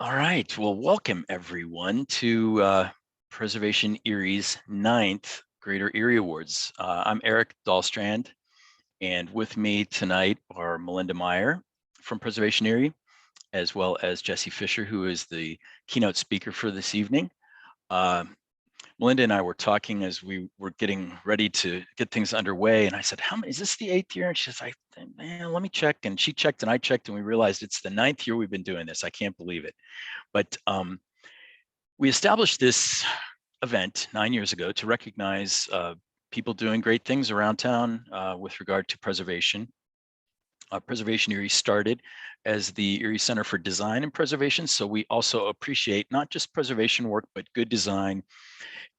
All right. Well, welcome everyone to Preservation Erie's ninth Greater Erie Awards. I'm Eric Dahlstrand, and with me tonight are Melinda Meyer from Preservation Erie, as well as Jessie Fisher, who is the keynote speaker for this evening. Uh, Melinda and I were talking as we were getting ready to get things underway, and I said, "How many? Is this the 8th year?" And she's like, "Man, let me check." And she checked, and I checked, and we realized it's the 9th year we've been doing this. I can't believe it. But we established this event 9 years ago to recognize people doing great things around town with regard to preservation. Preservation Erie started as the Erie Center for Design and Preservation, so we also appreciate not just preservation work, but good design.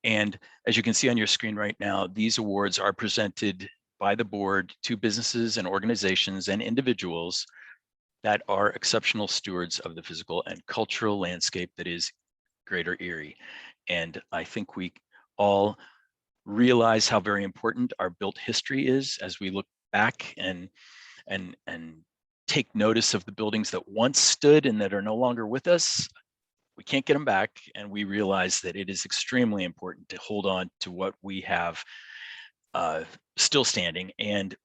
And as you can see on your screen right now, these awards are presented by the board to businesses and organizations and individuals that are exceptional stewards of the physical and cultural landscape that is Greater Erie. And I think we all realize how very important our built history is as we look back and take notice of the buildings that once stood and that are no longer with us. We can't get them back, and we realize that it is extremely important to hold on to what we have still standing. And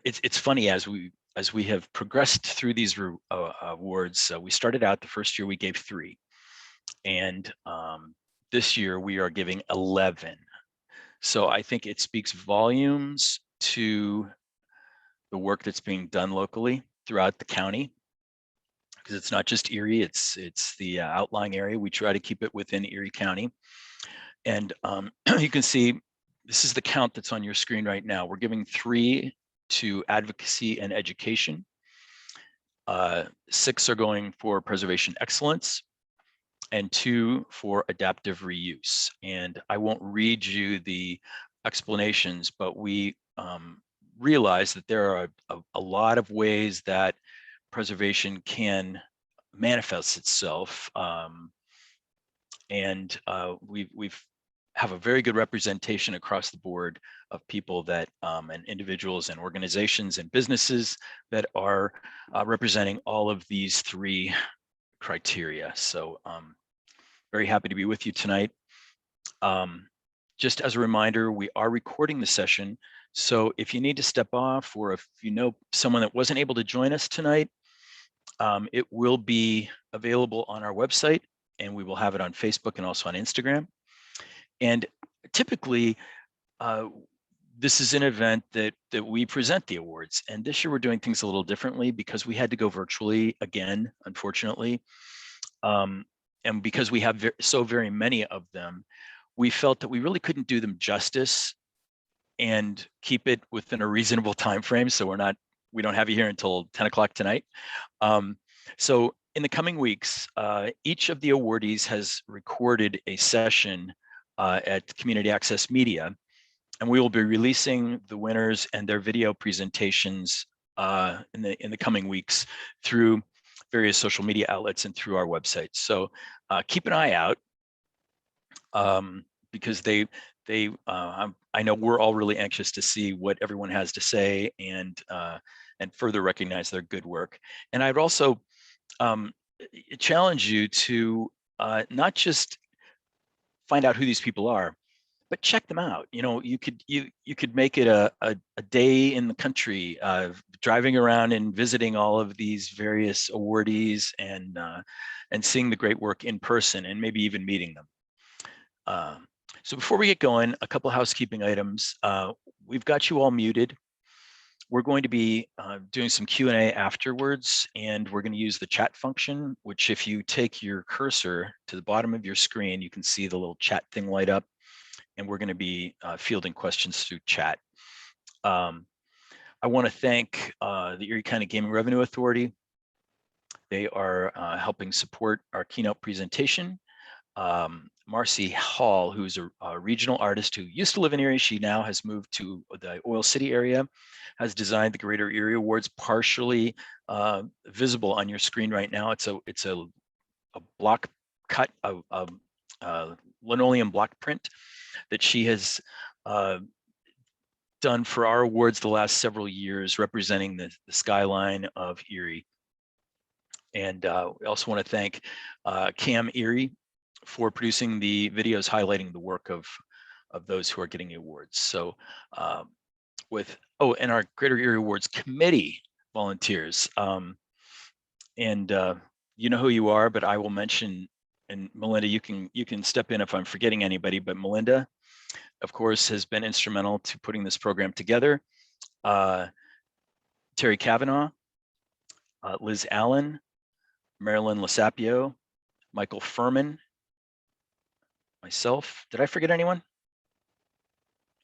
it's funny, as we have progressed through these awards. We started out the first year we gave 3, and this year we are giving 11. So I think it speaks volumes to the work that's being done locally throughout the county, because it's not just Erie, it's the outlying area. We try to keep it within Erie County. And you can see, this is the count that's on your screen right now. We're giving 3 to advocacy and education. 6 are going for preservation excellence, and 2 for adaptive reuse. And I won't read you the explanations, but we realize that there are a lot of ways that preservation can manifest itself. And we've have a very good representation across the board of people that and individuals and organizations and businesses that are representing all of these 3 criteria. So very happy to be with you tonight. Just as a reminder, we are recording the session. So if you need to step off, or if you know someone that wasn't able to join us tonight, it will be available on our website, and we will have it on Facebook and also on Instagram. And typically, this is an event that we present the awards. And this year we're doing things a little differently because we had to go virtually again, unfortunately. And because we have so very many of them, we felt that we really couldn't do them justice and keep it within a reasonable time frame. So we don't have you here until 10 o'clock tonight. So in the coming weeks, each of the awardees has recorded a session at Community Access Media, and we will be releasing the winners and their video presentations in the coming weeks through various social media outlets and through our website. So keep an eye out, because I know we're all really anxious to see what everyone has to say and further recognize their good work. And I'd also challenge you to not just find out who these people are, but check them out. You know, you could make it a day in the country, driving around and visiting all of these various awardees and seeing the great work in person, and maybe even meeting them. So before we get going, a couple housekeeping items. We've got you all muted. We're going to be doing some Q&A afterwards, and we're going to use the chat function, which if you take your cursor to the bottom of your screen, you can see the little chat thing light up, and we're going to be fielding questions through chat. I want to thank the Erie County Gaming Revenue Authority. They are helping support our keynote presentation. Marcy Hall, who's a regional artist who used to live in Erie, she now has moved to the Oil City area, has designed the Greater Erie Awards, partially visible on your screen right now. It's a block cut of linoleum block print that she has done for our awards the last several years, representing the skyline of Erie. And we also want to thank Cam Erie for producing the videos highlighting the work of those who are getting the awards. So and our Greater Erie Awards committee volunteers. And you know who you are, but I will mention, and Melinda, you can step in if I'm forgetting anybody, but Melinda, of course, has been instrumental to putting this program together. Terry Kavanaugh, Liz Allen, Marilyn Lasapio, Michael Furman, myself. Did I forget anyone?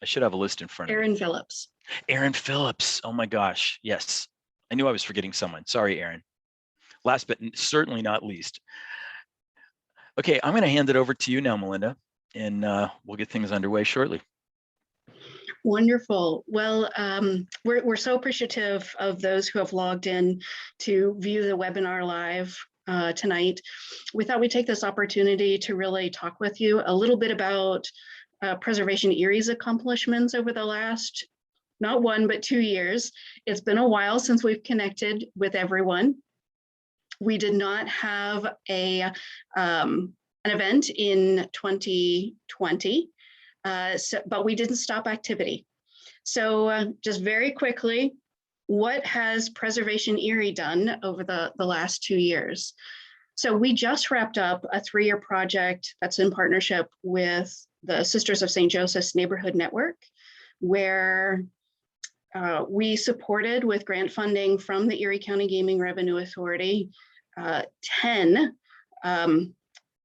I should have a list in front of me. Aaron Phillips. Aaron Phillips. Oh my gosh. Yes. I knew I was forgetting someone. Sorry, Aaron. Last but certainly not least. Okay, I'm going to hand it over to you now, Melinda, and we'll get things underway shortly. Wonderful. Well, we're so appreciative of those who have logged in to view the webinar live tonight. We thought we'd take this opportunity to really talk with you a little bit about Preservation Erie's accomplishments over the last, not 1, but 2 years. It's been a while since we've connected with everyone. We did not have an event in 2020. But we didn't stop activity. So just very quickly, what has Preservation Erie done over the last 2 years? So we just wrapped up a 3-year project that's in partnership with the Sisters of St. Joseph's Neighborhood Network, where we supported with grant funding from the Erie County Gaming Revenue Authority 10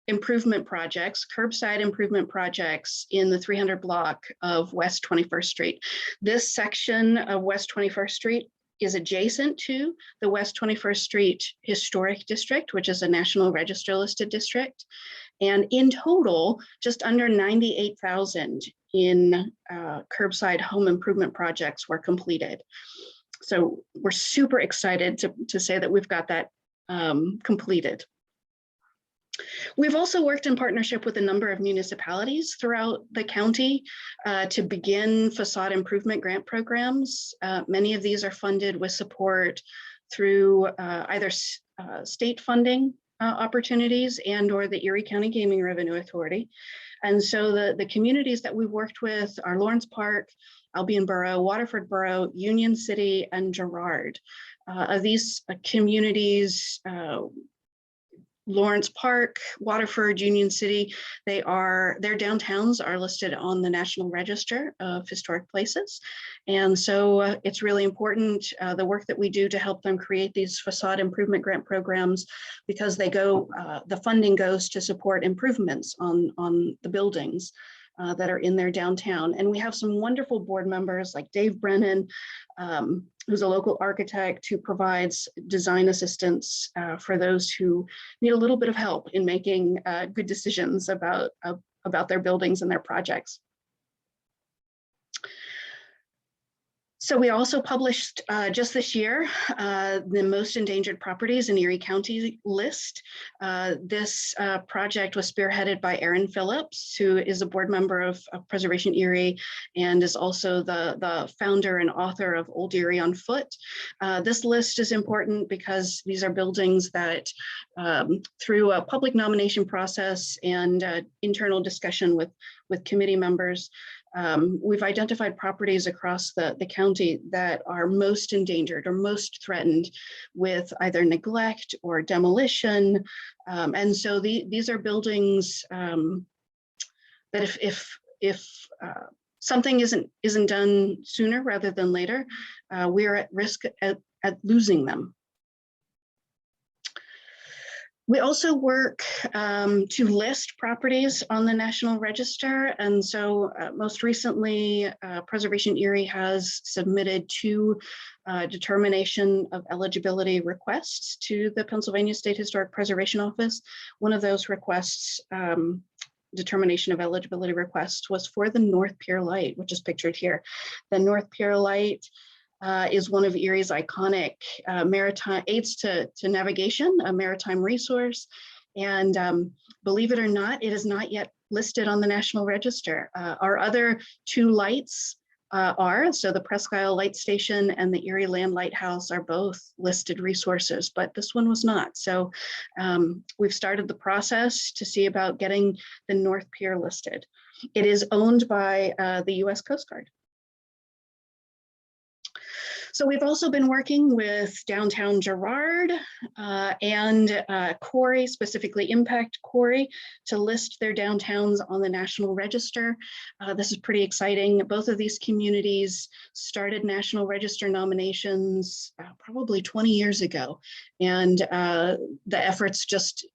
improvement projects, curbside improvement projects in the 300 block of West 21st Street. This section of West 21st Street is adjacent to the West 21st Street Historic District, which is a National Register listed district. And in total, just under 98,000 in curbside home improvement projects were completed. So we're super excited to say that we've got that completed. We've also worked in partnership with a number of municipalities throughout the county to begin facade improvement grant programs. Many of these are funded with support through either state funding opportunities and or the Erie County Gaming Revenue Authority. And so the communities that we've worked with are Lawrence Park, Albion Borough, Waterford Borough, Union City, and Girard. Of these communities, Lawrence Park, Waterford, Union City, their downtowns are listed on the National Register of Historic Places. And so it's really important, the work that we do to help them create these facade improvement grant programs, because the funding goes to support improvements on the buildings that are in their downtown. And we have some wonderful board members like Dave Brennan, who's a local architect who provides design assistance for those who need a little bit of help in making good decisions about their buildings and their projects. So we also published just this year the most endangered properties in Erie County list. This project was spearheaded by Aaron Phillips, who is a board member of Preservation Erie and is also the founder and author of Old Erie on Foot. This list is important because these are buildings that through a public nomination process and internal discussion with committee members, we've identified properties across the county that are most endangered or most threatened with either neglect or demolition. And so these are buildings that if something isn't done sooner rather than later, we are at risk at losing them. We also work to list properties on the National Register. And so most recently, Preservation Erie has submitted 2 determination of eligibility requests to the Pennsylvania State Historic Preservation Office. One of those requests, determination of eligibility request, was for the North Pier Light, which is pictured here. The North Pier Light is one of Erie's iconic maritime aids to navigation, a maritime resource. And believe it or not, it is not yet listed on the National Register. Our other 2 lights are. So the Presque Isle Light Station and the Erie Land Lighthouse are both listed resources, but this one was not. So we've started the process to see about getting the North Pier listed. It is owned by the US Coast Guard. So we've also been working with downtown Girard and Corey, specifically Impact Corey, to list their downtowns on the National Register. This is pretty exciting. Both of these communities started National Register nominations probably 20 years ago, and the efforts just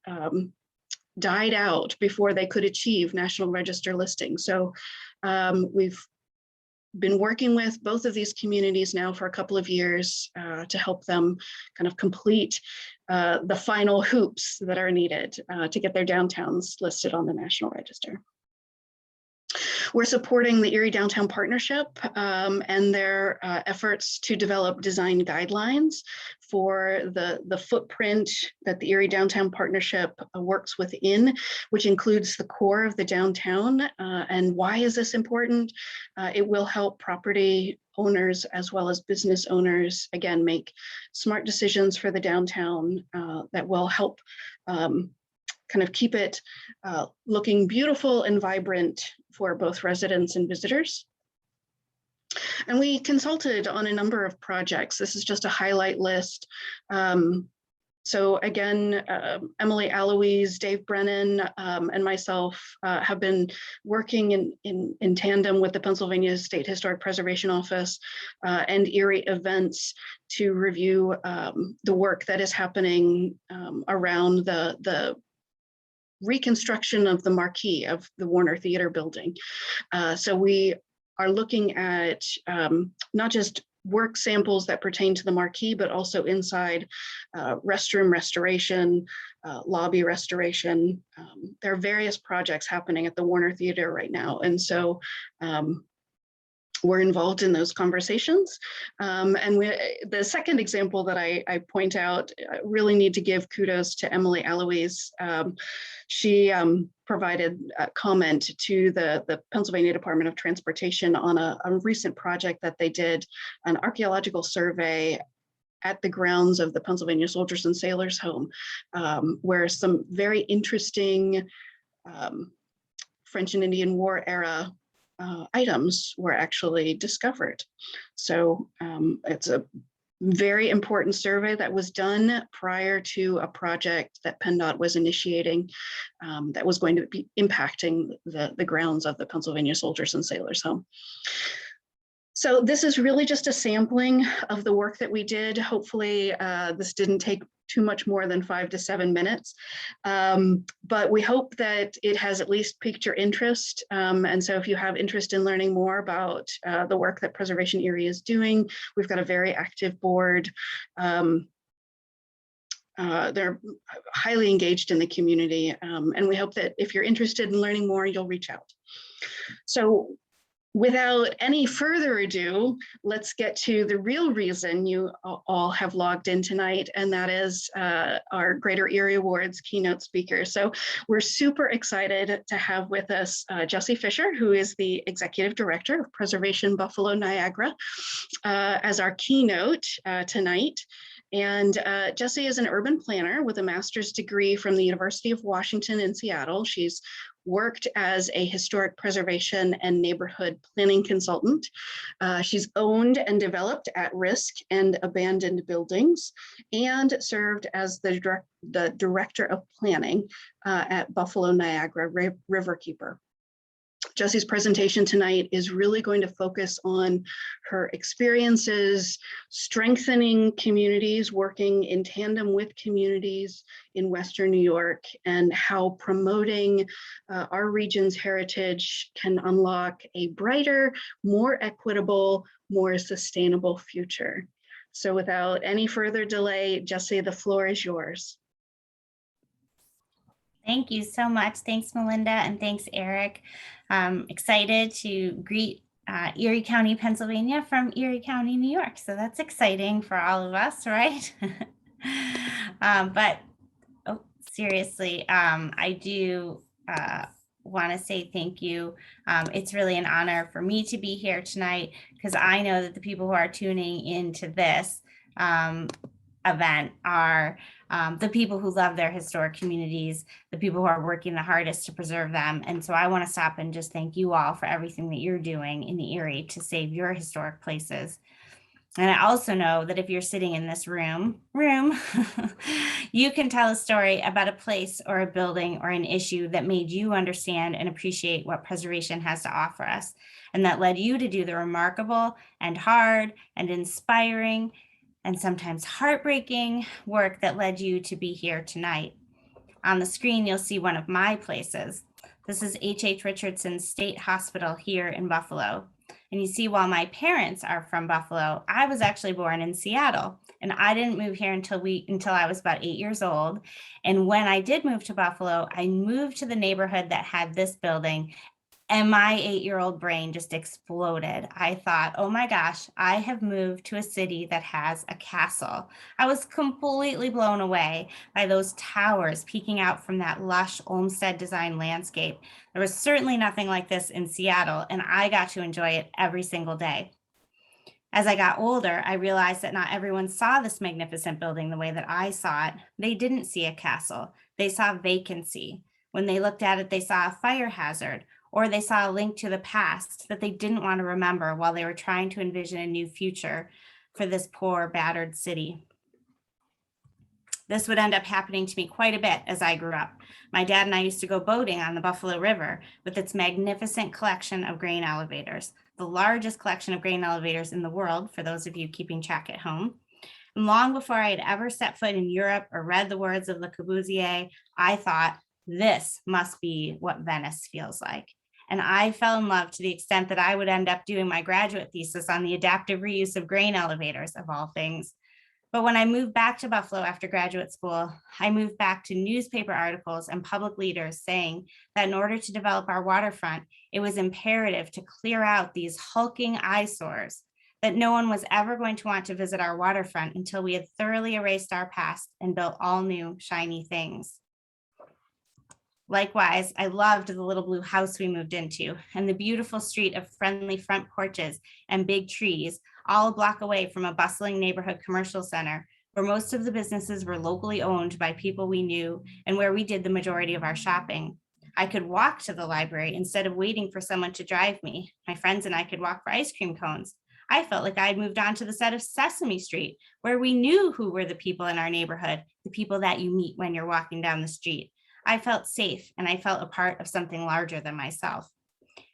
died out before they could achieve National Register listing. So we've been working with both of these communities now for a couple of years to help them kind of complete the final hoops that are needed to get their downtowns listed on the National Register. We're supporting the Erie Downtown Partnership and their efforts to develop design guidelines for the footprint that the Erie Downtown Partnership works within, which includes the core of the downtown. And why is this important? It will help property owners as well as business owners, again, make smart decisions for the downtown that will help kind of keep it looking beautiful and vibrant for both residents and visitors. And we consulted on a number of projects. This is just a highlight list. So again, Emily Eloise, Dave Brennan, and myself have been working in tandem with the Pennsylvania State Historic Preservation Office and Erie Events to review the work that is happening around the reconstruction of the marquee of the Warner Theater building. So we are looking at not just work samples that pertain to the marquee, but also inside restroom restoration, lobby restoration. There are various projects happening at the Warner Theater right now. And so we're involved in those conversations. And the second example that I point out, I really need to give kudos to Emily Eloise. She provided a comment to the Pennsylvania Department of Transportation on a recent project that they did, an archaeological survey at the grounds of the Pennsylvania Soldiers and Sailors Home, where some very interesting French and Indian War era items were actually discovered. So it's a very important survey that was done prior to a project that PennDOT was initiating that was going to be impacting the grounds of the Pennsylvania Soldiers and Sailors Home. So this is really just a sampling of the work that we did. Hopefully this didn't take too much more than 5 to 7 minutes, but we hope that it has at least piqued your interest. And so if you have interest in learning more about the work that Preservation Erie is doing, we've got a very active board. They're highly engaged in the community, and we hope that if you're interested in learning more, you'll reach out. So without any further ado, let's get to the real reason you all have logged in tonight, and that is our Greater Erie Awards keynote speaker. So we're super excited to have with us Jessie Fisher, who is the Executive Director of Preservation Buffalo Niagara, as our keynote tonight. And Jessie is an urban planner with a master's degree from the University of Washington in Seattle. She's worked as a historic preservation and neighborhood planning consultant. She's owned and developed at-risk and abandoned buildings and served as the director of planning at Buffalo Niagara Riverkeeper. Jessie's presentation tonight is really going to focus on her experiences strengthening communities, working in tandem with communities in Western New York, and how promoting our region's heritage can unlock a brighter, more equitable, more sustainable future. So without any further delay, Jessie, the floor is yours. Thank you so much. Thanks, Melinda, and thanks, Eric. Excited to greet Erie County, Pennsylvania from Erie County, New York. So that's exciting for all of us, right? But seriously, I do want to say thank you. It's really an honor for me to be here tonight because I know that the people who are tuning into this event are the people who love their historic communities, the people who are working the hardest to preserve them. And so I want to stop and just thank you all for everything that you're doing in the Erie to save your historic places. And I also know that if you're sitting in this room, you can tell a story about a place or a building or an issue that made you understand and appreciate what preservation has to offer us, and that led you to do the remarkable and hard and inspiring and sometimes heartbreaking work that led you to be here tonight. On the screen, you'll see one of my places. This is H.H. Richardson State Hospital here in Buffalo. And you see, while my parents are from Buffalo, I was actually born in Seattle, and I didn't move here until I was about 8 years old. And when I did move to Buffalo, I moved to the neighborhood that had this building, and my 8-year-old brain just exploded. I thought, oh my gosh, I have moved to a city that has a castle. I was completely blown away by those towers peeking out from that lush Olmsted design landscape. There was certainly nothing like this in Seattle, and I got to enjoy it every single day. As I got older, I realized that not everyone saw this magnificent building the way that I saw it. They didn't see a castle. They saw vacancy. When they looked at it, they saw a fire hazard, or they saw a link to the past that they didn't want to remember while they were trying to envision a new future for this poor, battered city. This would end up happening to me quite a bit as I grew up. My dad and I used to go boating on the Buffalo River with its magnificent collection of grain elevators, the largest collection of grain elevators in the world, for those of you keeping track at home. And long before I had ever set foot in Europe or read the words of Le Corbusier, I thought, this must be what Venice feels like. And I fell in love to the extent that I would end up doing my graduate thesis on the adaptive reuse of grain elevators, of all things. But when I moved back to Buffalo after graduate school, I moved back to newspaper articles and public leaders saying that in order to develop our waterfront, it was imperative to clear out these hulking eyesores, that no one was ever going to want to visit our waterfront until we had thoroughly erased our past and built all new, shiny things. Likewise, I loved the little blue house we moved into and the beautiful street of friendly front porches and big trees, all a block away from a bustling neighborhood commercial center where most of the businesses were locally owned by people we knew and where we did the majority of our shopping. I could walk to the library instead of waiting for someone to drive me. My friends and I could walk for ice cream cones. I felt like I had moved on to the set of Sesame Street, where we knew who were the people in our neighborhood, the people that you meet when you're walking down the street. I felt safe and I felt a part of something larger than myself.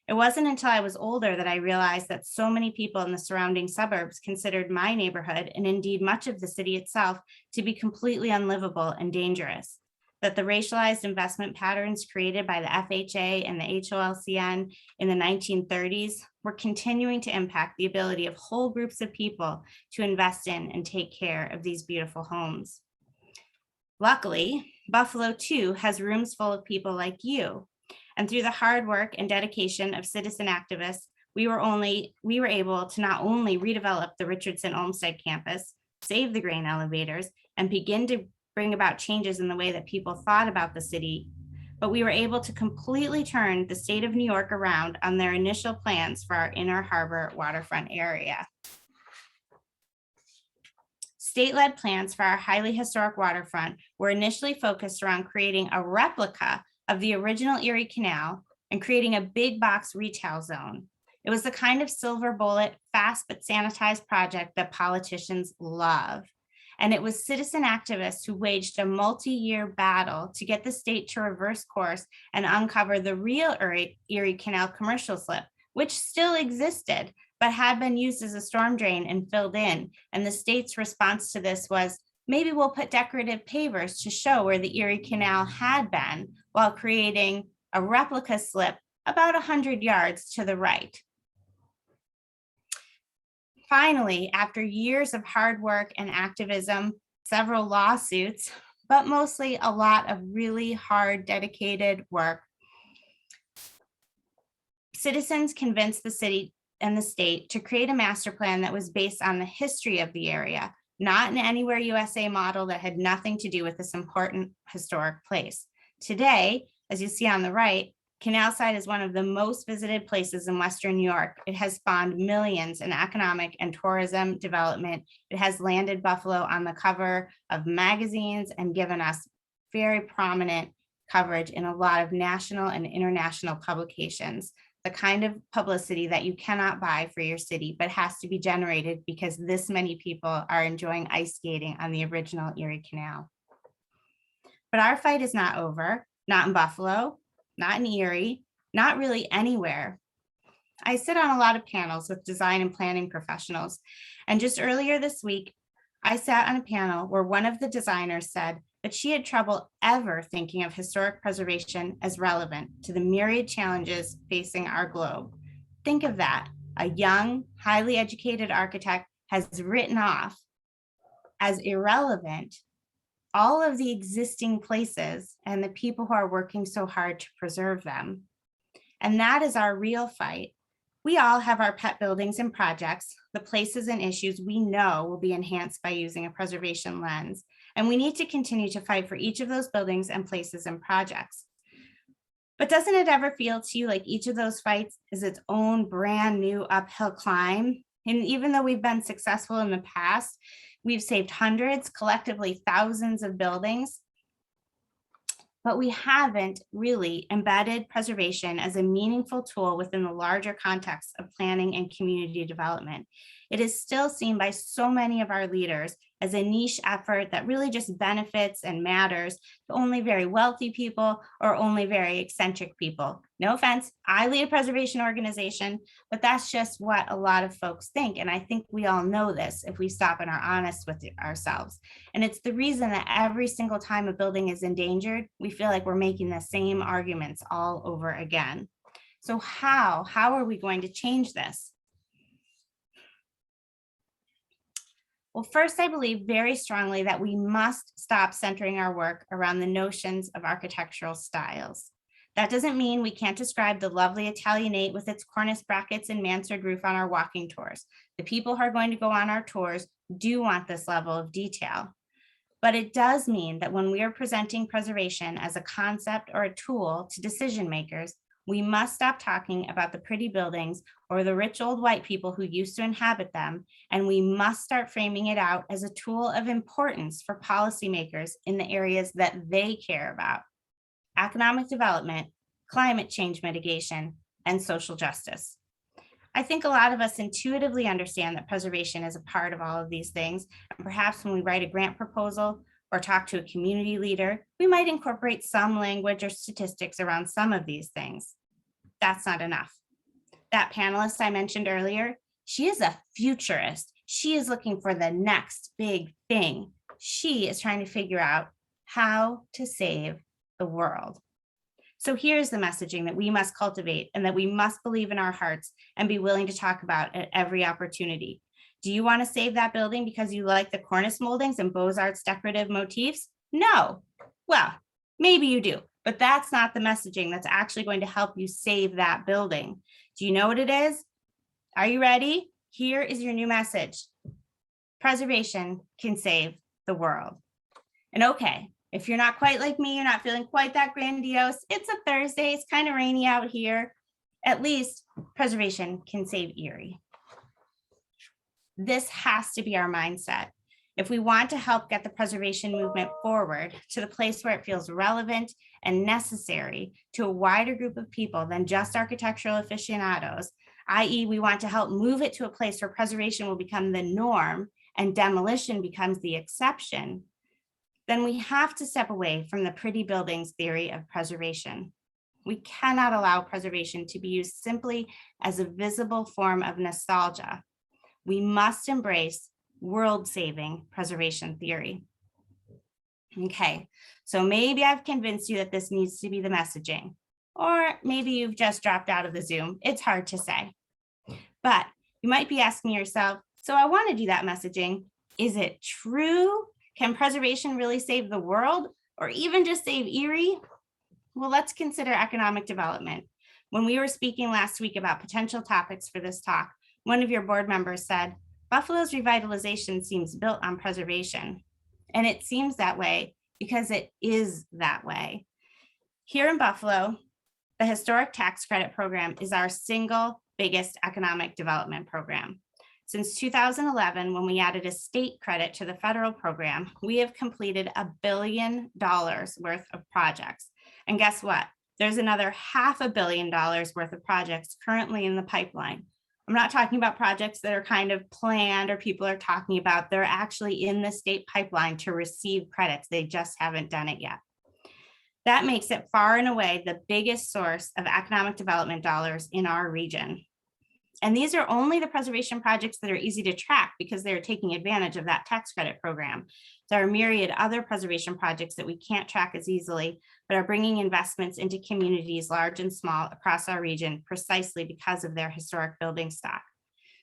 It wasn't until I was older that I realized that so many people in the surrounding suburbs considered my neighborhood, and indeed much of the city itself, to be completely unlivable and dangerous. That the racialized investment patterns created by the FHA and the HOLCN in the 1930s were continuing to impact the ability of whole groups of people to invest in and take care of these beautiful homes. Luckily, Buffalo too has rooms full of people like you. And through the hard work and dedication of citizen activists, we were able to not only redevelop the Richardson Olmsted campus, save the grain elevators, and begin to bring about changes in the way that people thought about the city, but we were able to completely turn the state of New York around on their initial plans for our Inner Harbor waterfront area. State-led plans for our highly historic waterfront were initially focused around creating a replica of the original Erie Canal and creating a big box retail zone. It was the kind of silver bullet, fast but sanitized project that politicians love. And it was citizen activists who waged a multi-year battle to get the state to reverse course and uncover the real Erie Canal commercial slip, which still existed, but had been used as a storm drain and filled in. And the state's response to this was, maybe we'll put decorative pavers to show where the Erie Canal had been, while creating a replica slip about 100 yards to the right. Finally, after years of hard work and activism, several lawsuits, but mostly a lot of really hard, dedicated work, citizens convinced the city and the state to create a master plan that was based on the history of the area, not an Anywhere USA model that had nothing to do with this important historic place. Today, as you see on the right, Canalside is one of the most visited places in Western New York. It has spawned millions in economic and tourism development. It has landed Buffalo on the cover of magazines and given us very prominent coverage in a lot of national and international publications, the kind of publicity that you cannot buy for your city, but has to be generated because this many people are enjoying ice skating on the original Erie Canal. But our fight is not over, not in Buffalo, not in Erie, not really anywhere. I sit on a lot of panels with design and planning professionals. And just earlier this week, I sat on a panel where one of the designers said that she had trouble ever thinking of historic preservation as relevant to the myriad challenges facing our globe. Think of that. A young, highly educated architect has written off as irrelevant all of the existing places and the people who are working so hard to preserve them. And that is our real fight. We all have our pet buildings and projects, the places and issues we know will be enhanced by using a preservation lens. And we need to continue to fight for each of those buildings and places and projects. But doesn't it ever feel to you like each of those fights is its own brand new uphill climb? And even though we've been successful in the past, we've saved hundreds, collectively thousands of buildings, but we haven't really embedded preservation as a meaningful tool within the larger context of planning and community development. It is still seen by so many of our leaders as a niche effort that really just benefits and matters to only very wealthy people or only very eccentric people. No offense, I lead a preservation organization, but that's just what a lot of folks think. And I think we all know this if we stop and are honest with ourselves. And it's the reason that every single time a building is endangered, we feel like we're making the same arguments all over again. So how are we going to change this? Well, first, I believe very strongly that we must stop centering our work around the notions of architectural styles. That doesn't mean we can't describe the lovely Italianate with its cornice brackets and mansard roof on our walking tours. The people who are going to go on our tours do want this level of detail. But it does mean that when we are presenting preservation as a concept or a tool to decision makers, we must stop talking about the pretty buildings or the rich old white people who used to inhabit them, and we must start framing it out as a tool of importance for policymakers in the areas that they care about: economic development, climate change mitigation, and social justice. I think a lot of us intuitively understand that preservation is a part of all of these things, and perhaps when we write a grant proposal or talk to a community leader, we might incorporate some language or statistics around some of these things. That's not enough. That panelist I mentioned earlier, she is a futurist. She is looking for the next big thing. She is trying to figure out how to save the world. So here's the messaging that we must cultivate and that we must believe in our hearts and be willing to talk about at every opportunity. Do you want to save that building because you like the cornice moldings and Beaux-Arts decorative motifs? No. Well, maybe you do, but that's not the messaging that's actually going to help you save that building. Do you know what it is? Are you ready? Here is your new message. Preservation can save the world. And okay, if you're not quite like me, you're not feeling quite that grandiose, it's a Thursday, it's kind of rainy out here. At least preservation can save Erie. This has to be our mindset. If we want to help get the preservation movement forward to the place where it feels relevant and necessary to a wider group of people than just architectural aficionados, i.e., we want to help move it to a place where preservation will become the norm and demolition becomes the exception, then we have to step away from the pretty buildings theory of preservation. We cannot allow preservation to be used simply as a visible form of nostalgia. We must embrace world-saving preservation theory. Okay, so maybe I've convinced you that this needs to be the messaging, or maybe you've just dropped out of the Zoom. It's hard to say. But you might be asking yourself, so I want to do that messaging. Is it true? Can preservation really save the world, or even just save Erie? Well, let's consider economic development. When we were speaking last week about potential topics for this talk, one of your board members said, Buffalo's revitalization seems built on preservation. And it seems that way because it is that way. Here in Buffalo, The Historic Tax Credit Program is our single biggest economic development program. Since 2011, when we added a state credit to the federal program, we have completed $1 billion worth of projects. And guess what? There's another $500 million worth of projects currently in the pipeline. I'm not talking about projects that are kind of planned or people are talking about. They're actually in the state pipeline to receive credits. They just haven't done it yet. That makes it far and away the biggest source of economic development dollars in our region. And these are only the preservation projects that are easy to track because they're taking advantage of that tax credit program. There are myriad other preservation projects that we can't track as easily, but are bringing investments into communities large and small across our region precisely because of their historic building stock.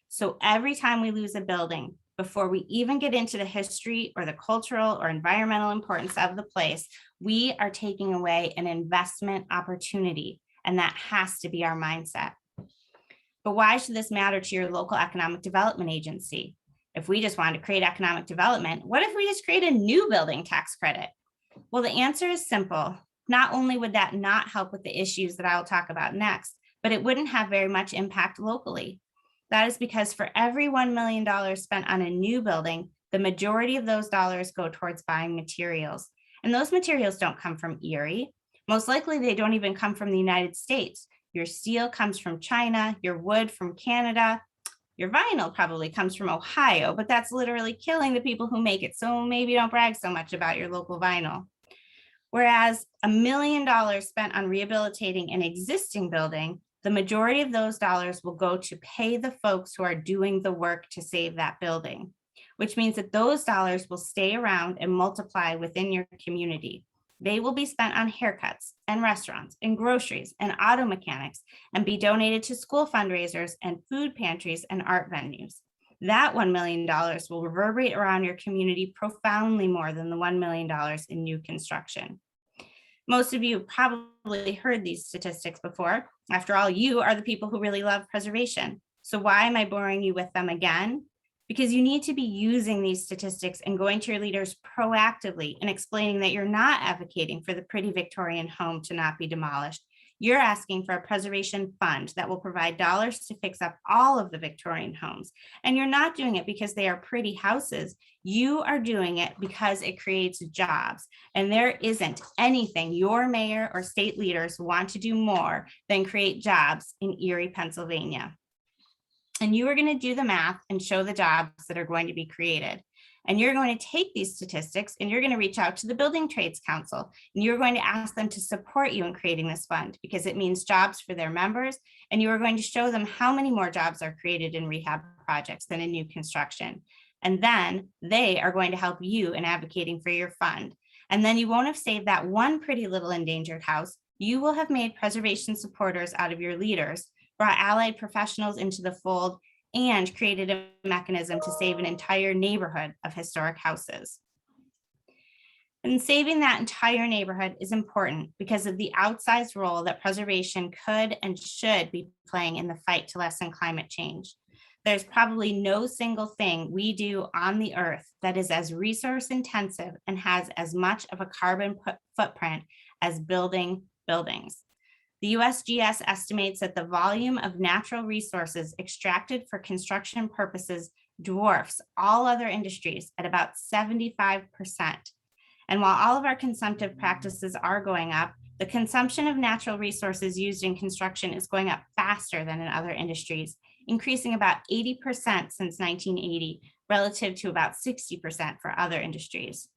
So every time we lose a building, before we even get into the history or the cultural or environmental importance of the place, we are taking away an investment opportunity, and that has to be our mindset. But why should this matter to your local economic development agency? If we just want to create economic development, what if we just create a new building tax credit? Well, the answer is simple. Not only would that not help with the issues that I'll talk about next, but it wouldn't have very much impact locally. That is because for every $1 million spent on a new building, the majority of those dollars go towards buying materials. And those materials don't come from Erie. Most likely, they don't even come from the United States. Your steel comes from China, your wood from Canada, your vinyl probably comes from Ohio, but that's literally killing the people who make it. So maybe don't brag so much about your local vinyl. Whereas $1 million spent on rehabilitating an existing building, the majority of those dollars will go to pay the folks who are doing the work to save that building, which means that those dollars will stay around and multiply within your community. They will be spent on haircuts and restaurants and groceries and auto mechanics and be donated to school fundraisers and food pantries and art venues. That $1 million will reverberate around your community profoundly more than the $1 million in new construction. Most of you probably heard these statistics before. After all, you are the people who really love preservation. So why am I boring you with them again? Because you need to be using these statistics and going to your leaders proactively and explaining that you're not advocating for the pretty Victorian home to not be demolished. You're asking for a preservation fund that will provide dollars to fix up all of the Victorian homes. And you're not doing it because they are pretty houses. You are doing it because it creates jobs. And there isn't anything your mayor or state leaders want to do more than create jobs in Erie, Pennsylvania. And you are going to do the math and show the jobs that are going to be created. And you're going to take these statistics and you're going to reach out to the Building Trades Council and you're going to ask them to support you in creating this fund because it means jobs for their members. And you are going to show them how many more jobs are created in rehab projects than in new construction. And then they are going to help you in advocating for your fund. And then you won't have saved that one pretty little endangered house. You will have made preservation supporters out of your leaders, brought allied professionals into the fold, and created a mechanism to save an entire neighborhood of historic houses. And saving that entire neighborhood is important because of the outsized role that preservation could and should be playing in the fight to lessen climate change. There's probably no single thing we do on the earth that is as resource intensive and has as much of a carbon footprint as building buildings. The USGS estimates that the volume of natural resources extracted for construction purposes dwarfs all other industries at about 75%. And while all of our consumptive practices are going up, the consumption of natural resources used in construction is going up faster than in other industries, increasing about 80% since 1980, relative to about 60% for other industries.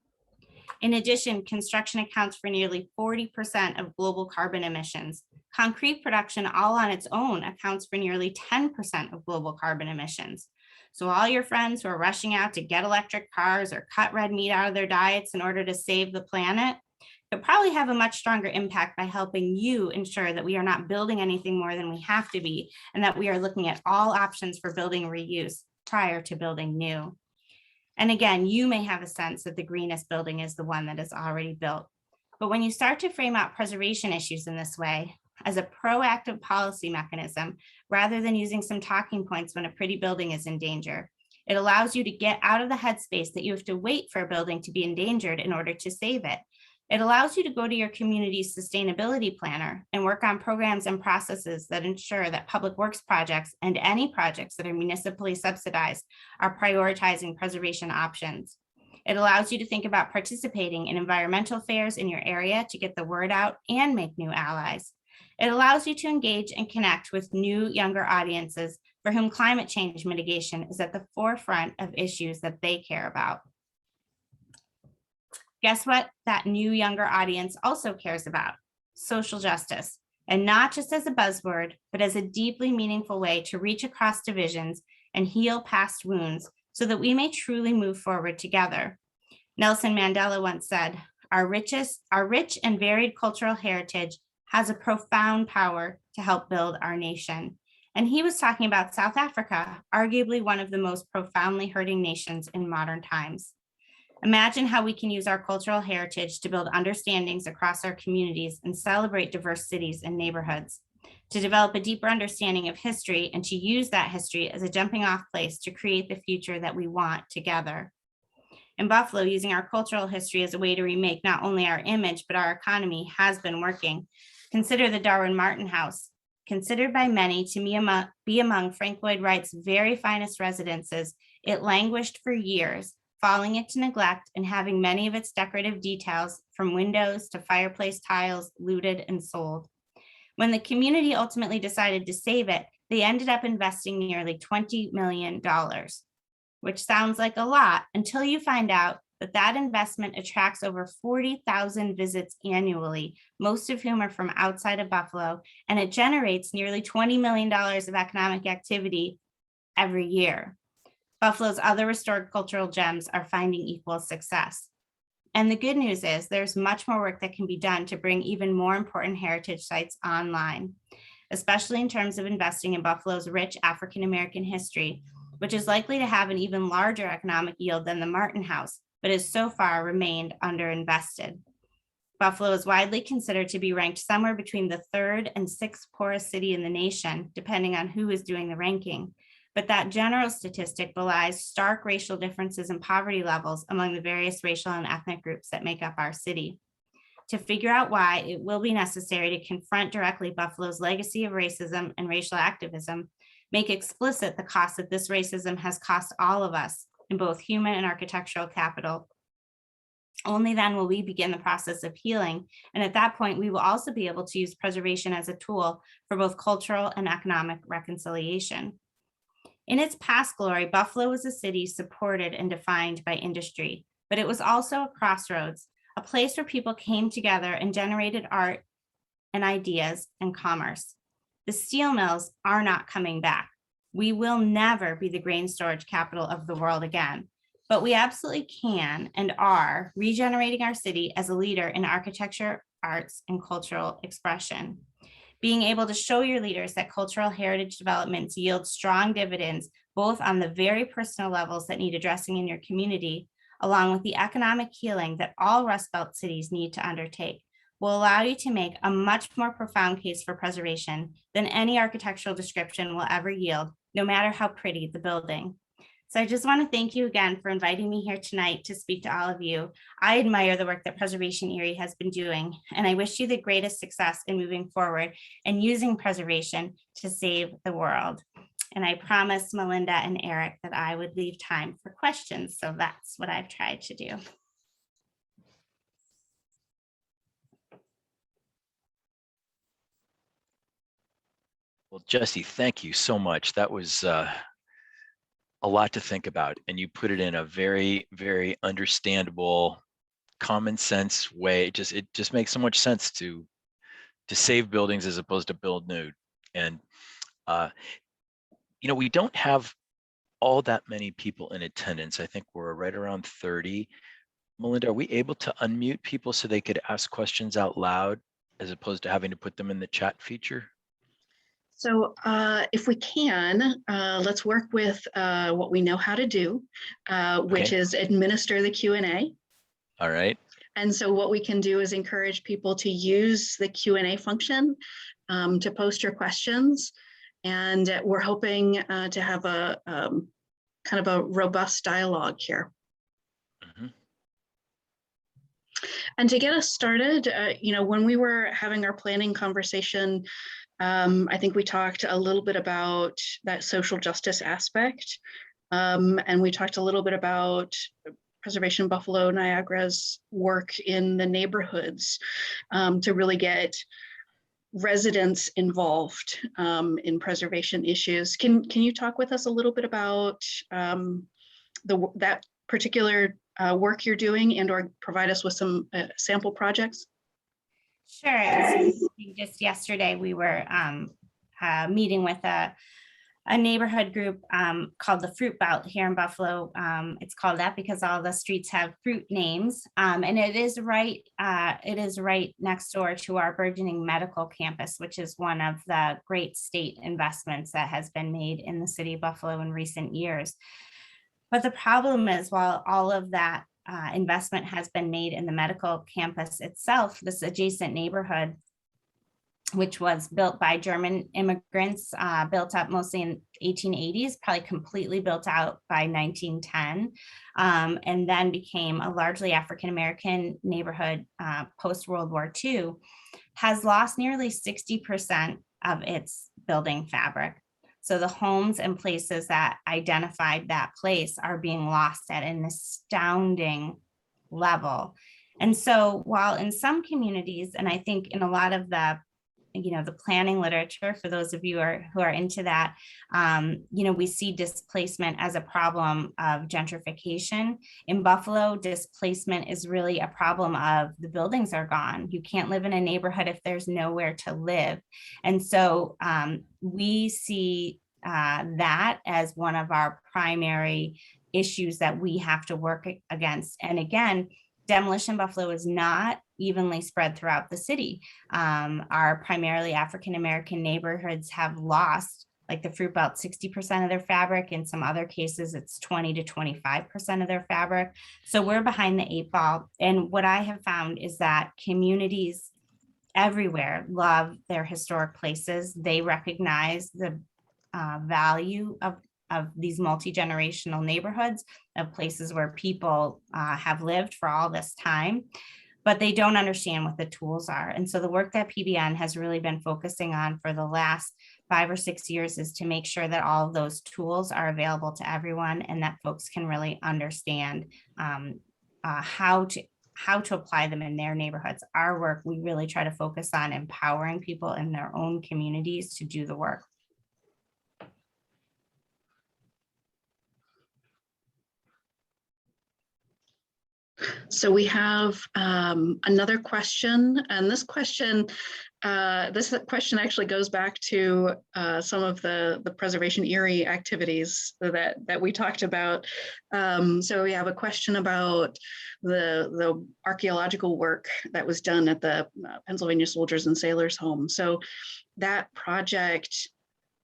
In addition, construction accounts for nearly 40% of global carbon emissions. Concrete production all on its own accounts for nearly 10% of global carbon emissions. So all your friends who are rushing out to get electric cars or cut red meat out of their diets in order to save the planet could probably have a much stronger impact by helping you ensure that we are not building anything more than we have to be, and that we are looking at all options for building reuse prior to building new. And again, you may have a sense that the greenest building is the one that is already built. But when you start to frame out preservation issues in this way, as a proactive policy mechanism, rather than using some talking points when a pretty building is in danger, it allows you to get out of the headspace that you have to wait for a building to be endangered in order to save it. It allows you to go to your community's sustainability planner and work on programs and processes that ensure that public works projects and any projects that are municipally subsidized are prioritizing preservation options. It allows you to think about participating in environmental fairs in your area to get the word out and make new allies. It allows you to engage and connect with new, younger audiences for whom climate change mitigation is at the forefront of issues that they care about. Guess what that new, younger audience also cares about? Social justice, and not just as a buzzword, but as a deeply meaningful way to reach across divisions and heal past wounds so that we may truly move forward together. Nelson Mandela once said, our rich and varied cultural heritage has a profound power to help build our nation. And he was talking about South Africa, arguably one of the most profoundly hurting nations in modern times. Imagine how we can use our cultural heritage to build understandings across our communities and celebrate diverse cities and neighborhoods, to develop a deeper understanding of history and to use that history as a jumping off place to create the future that we want together. In Buffalo, using our cultural history as a way to remake not only our image, but our economy has been working. Consider the Darwin Martin House, considered by many to be among Frank Lloyd Wright's very finest residences. It languished for years, falling into neglect and having many of its decorative details, from windows to fireplace tiles, looted and sold. When the community ultimately decided to save it, they ended up investing nearly $20 million, which sounds like a lot until you find out that that investment attracts over 40,000 visits annually, most of whom are from outside of Buffalo, and it generates nearly $20 million of economic activity every year. Buffalo's other restored cultural gems are finding equal success. And the good news is there's much more work that can be done to bring even more important heritage sites online, especially in terms of investing in Buffalo's rich African-American history, which is likely to have an even larger economic yield than the Martin House, but has so far remained underinvested. Buffalo is widely considered to be ranked somewhere between the 3rd and 6th poorest city in the nation, depending on who is doing the ranking. But that general statistic belies stark racial differences in poverty levels among the various racial and ethnic groups that make up our city. To figure out why, it will be necessary to confront directly Buffalo's legacy of racism and racial activism, make explicit the cost that this racism has cost all of us in both human and architectural capital. Only then will we begin the process of healing. And at that point, we will also be able to use preservation as a tool for both cultural and economic reconciliation. In its past glory, Buffalo was a city supported and defined by industry, but it was also a crossroads, a place where people came together and generated art and ideas and commerce. The steel mills are not coming back. We will never be the grain storage capital of the world again, but we absolutely can and are regenerating our city as a leader in architecture, arts, and cultural expression. Being able to show your leaders that cultural heritage developments yield strong dividends, both on the very personal levels that need addressing in your community, along with the economic healing that all Rust Belt cities need to undertake, will allow you to make a much more profound case for preservation than any architectural description will ever yield, no matter how pretty the building. So I just want to thank you again for inviting me here tonight to speak to all of you. I admire the work that Preservation Erie has been doing, and I wish you the greatest success in moving forward and using preservation to save the world. And I promised Melinda and Eric that I would leave time for questions, so that's what I've tried to do. Well, Jessie, thank you so much. That was a lot to think about, and you put it in a very, very understandable, common sense way. It just makes so much sense to save buildings as opposed to build new. And you know, we don't have all that many people in attendance. I think we're right around 30. Melinda, are we able to unmute people so they could ask questions out loud as opposed to having to put them in the chat feature? So if we can, let's work with what we know how to do, which is administer the Q&A. All right. And so what we can do is encourage people to use the Q&A function to post your questions. And we're hoping to have a kind of a robust dialogue here. And to get us started, when we were having our planning conversation, I think we talked a little bit about that social justice aspect. And we talked a little bit about Preservation Buffalo Niagara's work in the neighborhoods to really get residents involved in preservation issues. Can you talk with us a little bit about that particular work you're doing, and or provide us with some sample projects? Sure. So just yesterday, we were meeting with a neighborhood group called the Fruit Belt here in Buffalo. It's called that because all the streets have fruit names, and it is right next door to our burgeoning medical campus, which is one of the great state investments that has been made in the city of Buffalo in recent years. But the problem is, while all of that investment has been made in the medical campus itself, this adjacent neighborhood, which was built by German immigrants, built up mostly in 1880s, probably completely built out by 1910, and then became a largely African-American neighborhood post-World War II, has lost nearly 60% of its building fabric. So the homes and places that identified that place are being lost at an astounding level. And so while in some communities, and I think in a lot of the planning literature, for those of you who are into that, we see displacement as a problem of gentrification. In Buffalo, displacement is really a problem of the buildings are gone. You can't live in a neighborhood if there's nowhere to live. And so we see that as one of our primary issues that we have to work against. And again, demolition Buffalo is not evenly spread throughout the city. Our primarily African-American neighborhoods have lost, like the Fruit Belt, 60% of their fabric. In some other cases, it's 20 to 25% of their fabric. So we're behind the 8 ball. And what I have found is that communities everywhere love their historic places. They recognize the value of these multi-generational neighborhoods, of places where people have lived for all this time, but they don't understand what the tools are. And so the work that PBN has really been focusing on for the last 5 or 6 years is to make sure that all of those tools are available to everyone, and that folks can really understand how to apply them in their neighborhoods. Our work, we really try to focus on empowering people in their own communities to do the work. So we have another question, and this question actually goes back to some of the Preservation Erie activities that we talked about. So we have a question about the archaeological work that was done at the Pennsylvania Soldiers and Sailors Home. So that project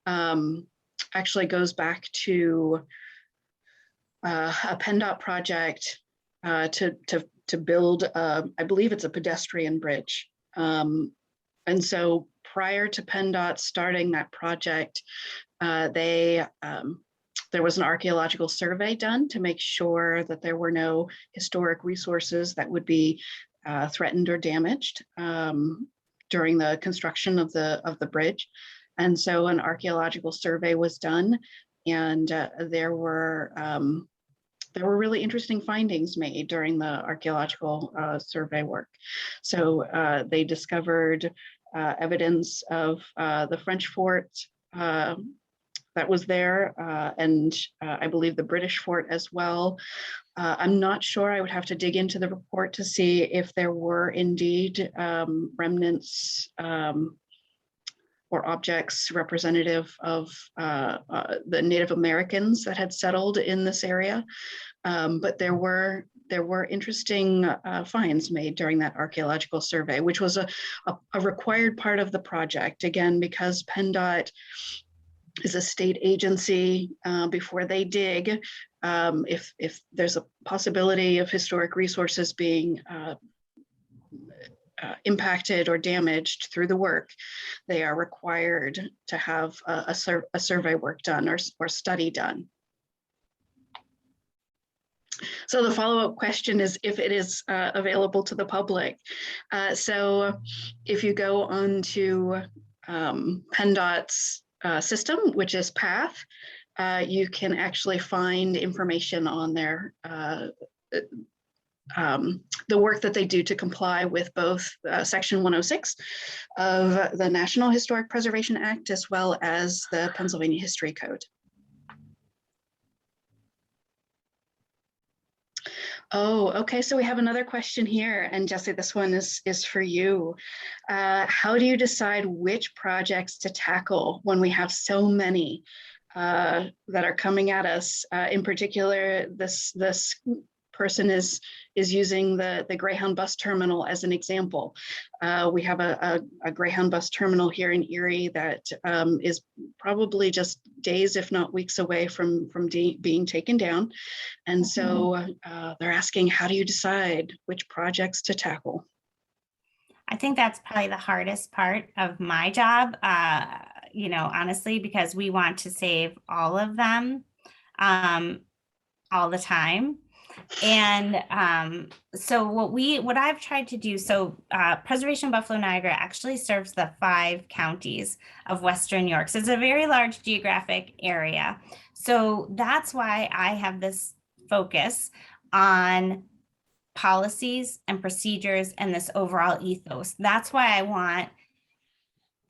actually goes back to a PennDOT project to build, I believe it's a pedestrian bridge. And so prior to PennDOT starting that project, there was an archaeological survey done to make sure that there were no historic resources that would be threatened or damaged during the construction of the bridge. And so an archaeological survey was done, and there were really interesting findings made during the archaeological survey work. So they discovered evidence of the French fort that was there, and I believe the British fort as well. I'm not sure, I would have to dig into the report to see if there were indeed remnants or objects representative of the Native Americans that had settled in this area. But there were interesting finds made during that archaeological survey, which was a required part of the project. Again, because PennDOT is a state agency, before they dig, if there's a possibility of historic resources being impacted or damaged through the work, they are required to have a survey work done or study done. So the follow-up question is if it is available to the public. So if you go onto PennDOT's system, which is PATH, you can actually find information on there, the work that they do to comply with both Section 106 of the National Historic Preservation Act, as well as the Pennsylvania History Code. Oh, okay. So we have another question here, and Jessie, this one is for you. How do you decide which projects to tackle when we have so many that are coming at us? In particular, this person is using the Greyhound bus terminal as an example. We have a Greyhound bus terminal here in Erie that is probably just days, if not weeks away from being taken down. And so they're asking, how do you decide which projects to tackle? I think that's probably the hardest part of my job, honestly, because we want to save all of them all the time. And so what I've tried to do, Preservation Buffalo Niagara actually serves the 5 counties of Western New York. So it's a very large geographic area. So that's why I have this focus on policies and procedures and this overall ethos. That's why I want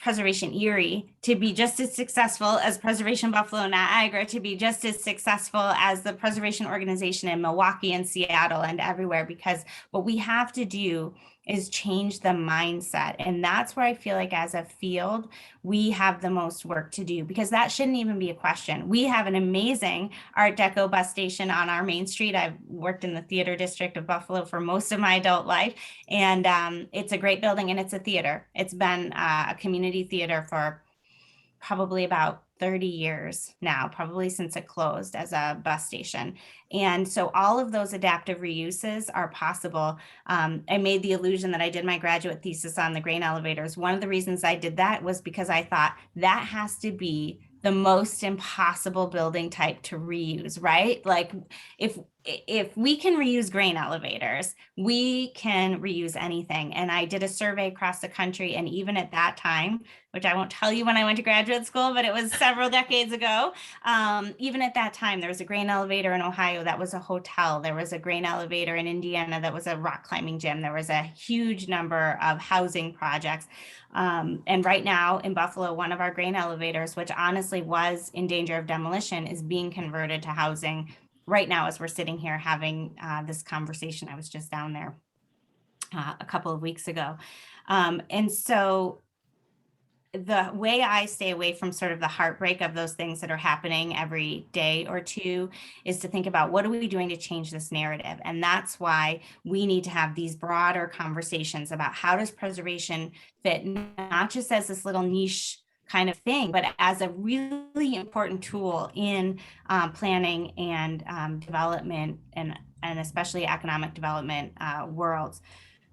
Preservation Erie to be just as successful as Preservation Buffalo Niagara, to be just as successful as the preservation organization in Milwaukee and Seattle and everywhere, because what we have to do is change the mindset. And that's where I feel like as a field, we have the most work to do, because that shouldn't even be a question. We have an amazing Art Deco bus station on our main street. I've worked in the theater district of Buffalo for most of my adult life. And it's a great building, and it's a theater. It's been a community theater for probably about 30 years now, probably since it closed as a bus station. And so all of those adaptive reuses are possible. I made the illusion that I did my graduate thesis on the grain elevators. One of the reasons I did that was because I thought that has to be the most impossible building type to reuse, right? Like if we can reuse grain elevators, we can reuse anything. And I did a survey across the country, and even at that time, which I won't tell you when I went to graduate school, but it was several decades ago. Even at that time, there was a grain elevator in Ohio that was a hotel. There was a grain elevator in Indiana that was a rock climbing gym. There was a huge number of housing projects. And right now in Buffalo, one of our grain elevators, which honestly was in danger of demolition, is being converted to housing right now as we're sitting here having this conversation. I was just down there a couple of weeks ago. And so the way I stay away from sort of the heartbreak of those things that are happening every day or two is to think about, what are we doing to change this narrative? And that's why we need to have these broader conversations about how does preservation fit, not just as this little niche kind of thing, but as a really important tool in planning and development, and especially economic development worlds.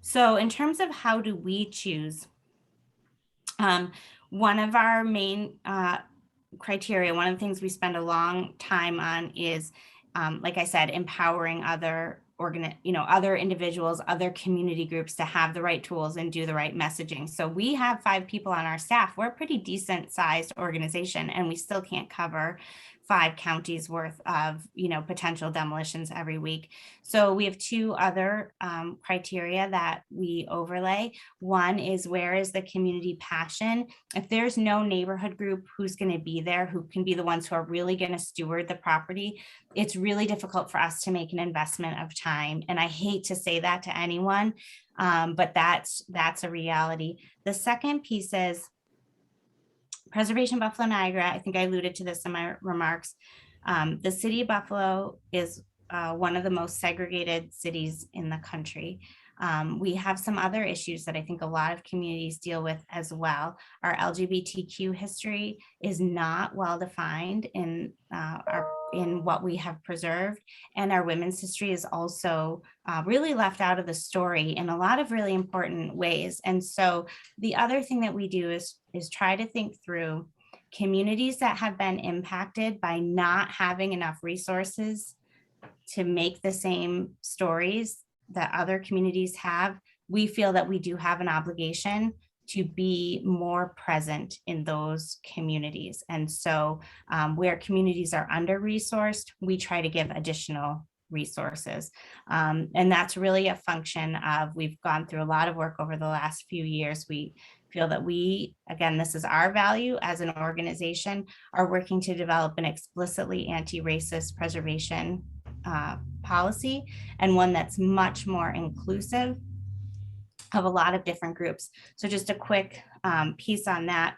So in terms of how do we choose, one of our main criteria, one of the things we spend a long time on is, like I said, empowering other individuals, other community groups to have the right tools and do the right messaging. So we have 5 people on our staff. We're a pretty decent sized organization, and we still can't cover 5 counties worth of, potential demolitions every week. So we have 2 other criteria that we overlay. One is, where is the community passion? If there's no neighborhood group who's going to be there, who can be the ones who are really going to steward the property, it's really difficult for us to make an investment of time. And I hate to say that to anyone, but that's a reality. The second piece is Preservation Buffalo Niagara. I think I alluded to this in my remarks. The city of Buffalo is one of the most segregated cities in the country. We have some other issues that I think a lot of communities deal with as well. Our LGBTQ history is not well defined in what we have preserved, and our women's history is also really left out of the story in a lot of really important ways. And so the other thing that we do is try to think through communities that have been impacted by not having enough resources to make the same stories that other communities have, we feel that we do have an obligation to be more present in those communities. And so where communities are under-resourced, we try to give additional resources. And that's really a function of, we've gone through a lot of work over the last few years. We feel that we, again, this is our value as an organization, are working to develop an explicitly anti-racist preservation policy, and one that's much more inclusive of a lot of different groups. So just a quick piece on that.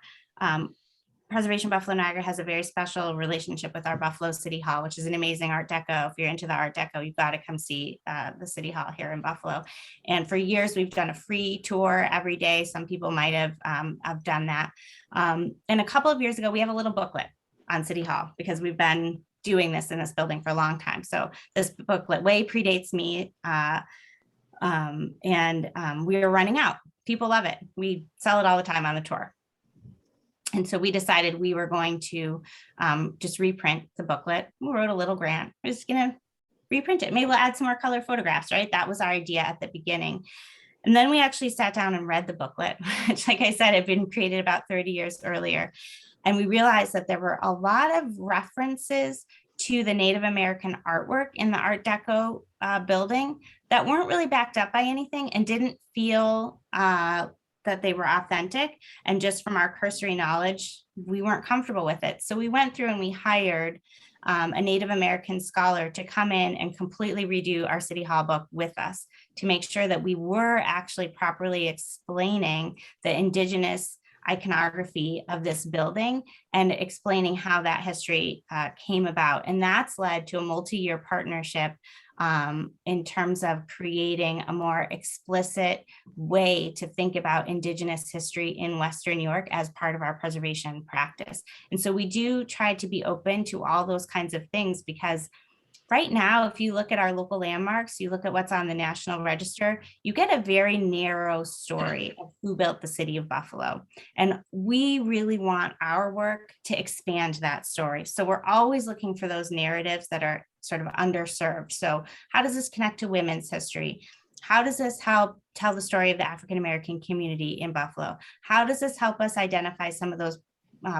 Preservation Buffalo Niagara has a very special relationship with our Buffalo City Hall, which is an amazing Art Deco. If you're into the Art Deco, you've got to come see the City Hall here in Buffalo. And for years, we've done a free tour every day. Some people might have done that. And a couple of years ago, we have a little booklet on City Hall, because we've been doing this in this building for a long time. So this booklet way predates me. We are running out. People love it. We sell it all the time on the tour. And so we decided we were going to just reprint the booklet. We wrote a little grant. We're just going to reprint it. Maybe we'll add some more color photographs, right? That was our idea at the beginning. And then we actually sat down and read the booklet, which, like I said, had been created about 30 years earlier. And we realized that there were a lot of references to the Native American artwork in the Art Deco building that weren't really backed up by anything and didn't feel that they were authentic. And just from our cursory knowledge, we weren't comfortable with it. So we went through and we hired a Native American scholar to come in and completely redo our City Hall book with us to make sure that we were actually properly explaining the Indigenous iconography of this building and explaining how that history came about. And that's led to a multi-year partnership in terms of creating a more explicit way to think about Indigenous history in Western New York as part of our preservation practice. And so we do try to be open to all those kinds of things, because right now, if you look at our local landmarks, you look at what's on the National Register, you get a very narrow story of who built the city of Buffalo. And we really want our work to expand that story. So we're always looking for those narratives that are sort of underserved. So how does this connect to women's history? How does this help tell the story of the African-American community in Buffalo? How does this help us identify some of those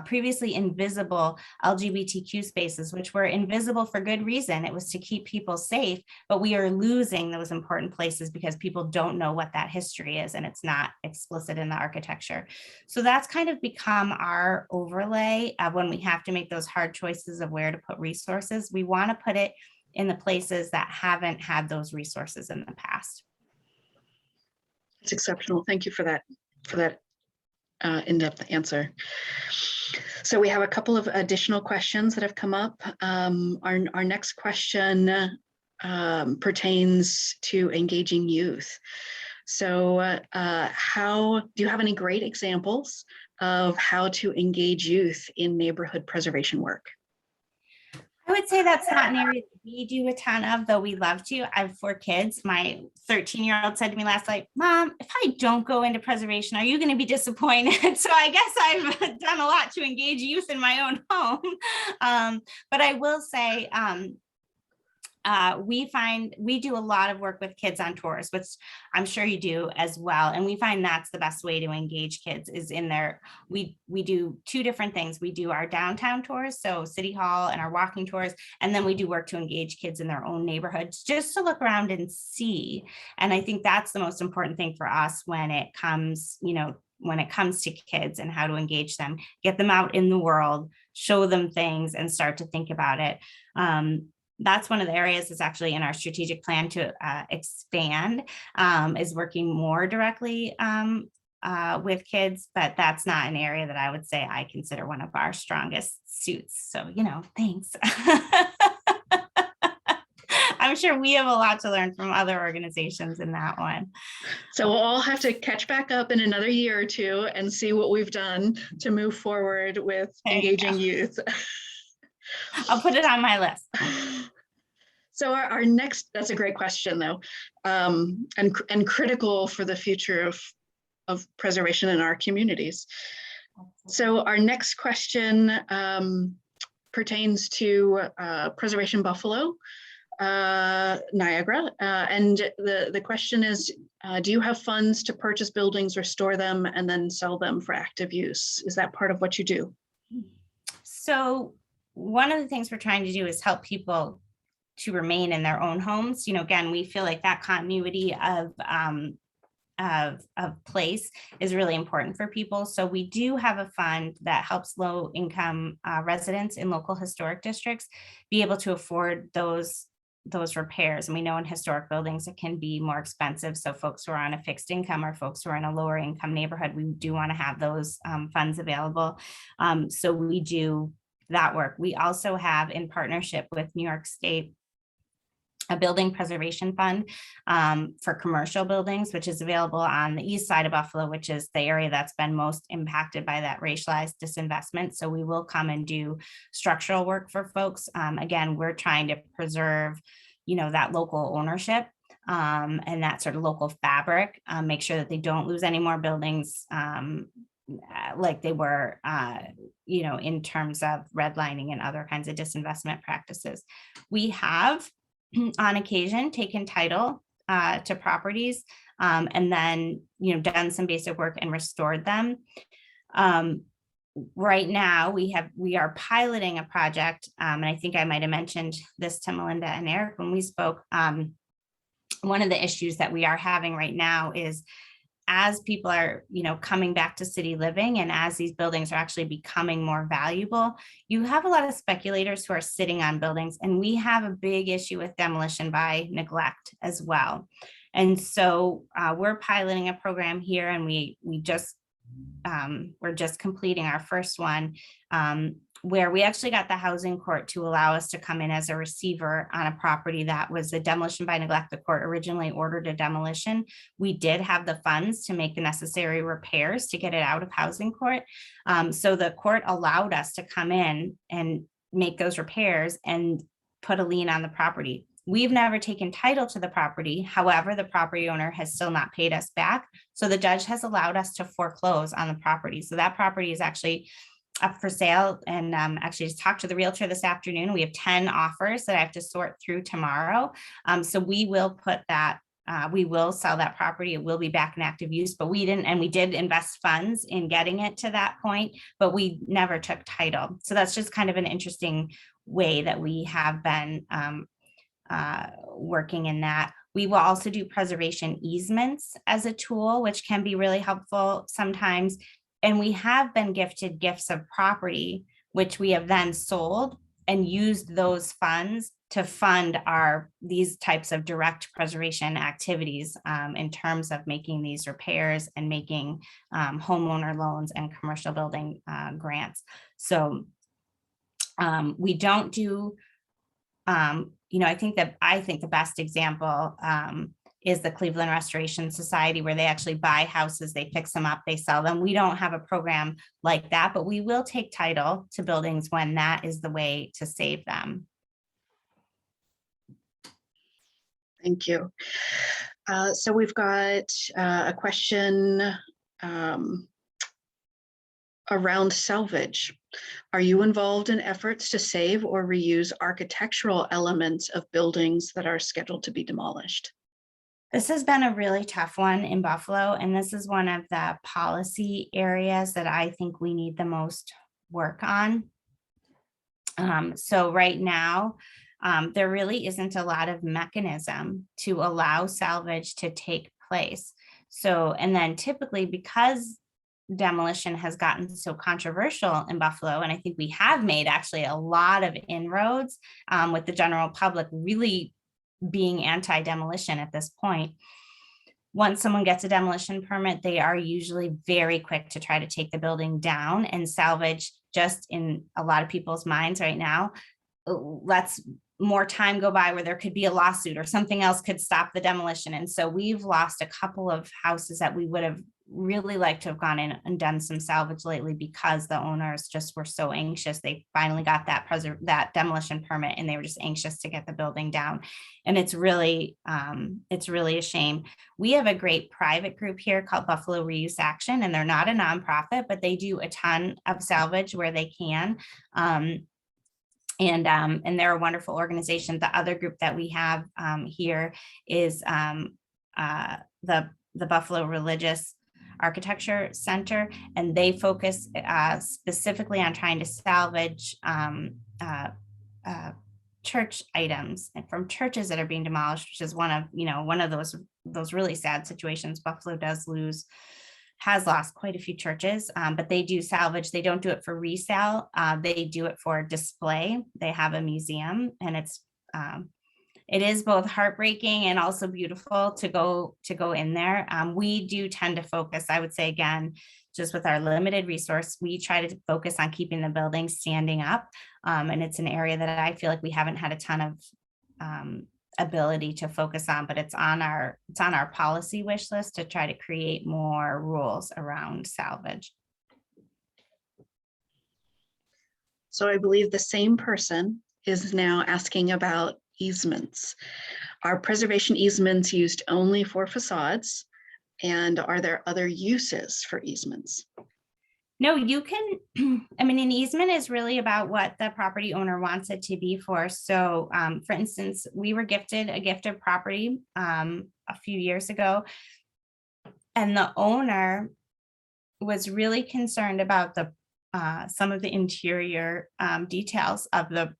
previously invisible LGBTQ spaces, which were invisible for good reason? It was to keep people safe, but we are losing those important places because people don't know what that history is, and it's not explicit in the architecture. So that's kind of become our overlay of when we have to make those hard choices of where to put resources. We want to put it in the places that haven't had those resources in the past. It's exceptional. Thank you for that in-depth answer. So we have a couple of additional questions that have come up. Our next question pertains to engaging youth. So how do you have any great examples of how to engage youth in neighborhood preservation work? I would say that's not an area that we do a ton of, though we love to. I have 4 kids. My 13-year-old said to me last night, "Mom, if I don't go into preservation, are you going to be disappointed?" So I guess I've done a lot to engage youth in my own home. But I will say, we do a lot of work with kids on tours, which I'm sure you do as well. And we find that's the best way to engage kids is in there. We do 2 different things. We do our downtown tours, so City Hall, and our walking tours. And then we do work to engage kids in their own neighborhoods, just to look around and see. And I think that's the most important thing for us when it comes, when it comes to kids and how to engage them, get them out in the world, show them things, and start to think about it. That's one of the areas that's actually in our strategic plan to expand, is working more directly with kids, but that's not an area that I would say I consider one of our strongest suits. So, thanks. I'm sure we have a lot to learn from other organizations in that one. So we'll all have to catch back up in another year or 2 and see what we've done to move forward with engaging youth. I'll put it on my list. So our next, that's a great question though, and critical for the future of preservation in our communities. So our next question pertains to Preservation Buffalo. Niagara. And the question is, do you have funds to purchase buildings or store them and then sell them for active use? Is that part of what you do? So one of the things we're trying to do is help people to remain in their own homes. Again, we feel like that continuity of place is really important for people. So we do have a fund that helps low income residents in local historic districts be able to afford those repairs. And we know in historic buildings, it can be more expensive. So folks who are on a fixed income or folks who are in a lower income neighborhood, we do want to have those funds available. So we do that work. We also have, in partnership with New York State, a building preservation fund for commercial buildings, which is available on the east side of Buffalo, which is the area that's been most impacted by that racialized disinvestment. So we will come and do structural work for folks. Again, we're trying to preserve, that local ownership and that sort of local fabric, make sure that they don't lose any more buildings like they were, in terms of redlining and other kinds of disinvestment practices. We have on occasion taken title to properties and then done some basic work and restored them. Right now we are piloting a project, and I think I might have mentioned this to Melinda and Eric when we spoke. One of the issues that we are having right now is, as people are, coming back to city living, and as these buildings are actually becoming more valuable, you have a lot of speculators who are sitting on buildings, and we have a big issue with demolition by neglect as well. And so we're piloting a program here, and we're just completing our first one, where we actually got the housing court to allow us to come in as a receiver on a property that was a demolition by neglect. The court originally ordered a demolition. We did have the funds to make the necessary repairs to get it out of housing court. So the court allowed us to come in and make those repairs and put a lien on the property. We've never taken title to the property. However, the property owner has still not paid us back. So the judge has allowed us to foreclose on the property. So that property is actually up for sale, and actually just talked to the realtor this afternoon. We have 10 offers that I have to sort through tomorrow. So we will put that, we will sell that property. It will be back in active use, but we didn't, and we did invest funds in getting it to that point, but we never took title. So that's just kind of an interesting way that we have been working in that. We will also do preservation easements as a tool, which can be really helpful sometimes. And we have been gifted gifts of property, which we have then sold and used those funds to fund these types of direct preservation activities in terms of making these repairs and making homeowner loans and commercial building grants. So we don't do, I think the best example is the Cleveland Restoration Society, where they actually buy houses, they fix them up, they sell them. We don't have a program like that, but we will take title to buildings when that is the way to save them. Thank you. So we've got a question around salvage. Are you involved in efforts to save or reuse architectural elements of buildings that are scheduled to be demolished? This has been a really tough one in Buffalo, and this is one of the policy areas that I think we need the most work on. So right now, there really isn't a lot of mechanism to allow salvage to take place. So, and then typically, because demolition has gotten so controversial in Buffalo, and I think we have made actually a lot of inroads with the general public really being anti-demolition at this point. Once someone gets a demolition permit, they are usually very quick to try to take the building down, and salvage, just in a lot of people's minds right now, lets more time go by where there could be a lawsuit or something else could stop the demolition. And so we've lost a couple of houses that we would have really liked to have gone in and done some salvage lately, because the owners just were so anxious. They finally got that demolition permit, and they were just anxious to get the building down. And it's really a shame. We have a great private group here called Buffalo Reuse Action, and they're not a nonprofit, but they do a ton of salvage where they can. And they're a wonderful organization. The other group that we have here is the Buffalo Religious Architecture Center, and they focus specifically on trying to salvage church items from churches that are being demolished, which is one of those really sad situations. Buffalo has lost quite a few churches, but they do salvage. They don't do it for resale. They do it for display. They have a museum, and it is both heartbreaking and also beautiful to go in there. We do tend to focus, I would say, again, just with our limited resource, we try to focus on keeping the building standing up. And it's an area that I feel like we haven't had a ton of ability to focus on, but it's on our policy wish list to try to create more rules around salvage. So I believe the same person is now asking about easements. Are preservation easements used only for facades? And are there other uses for easements? No, you can, I mean, an easement is really about what the property owner wants it to be for. So for instance, we were gifted a gift of property a few years ago, and the owner was really concerned about some of the interior details of the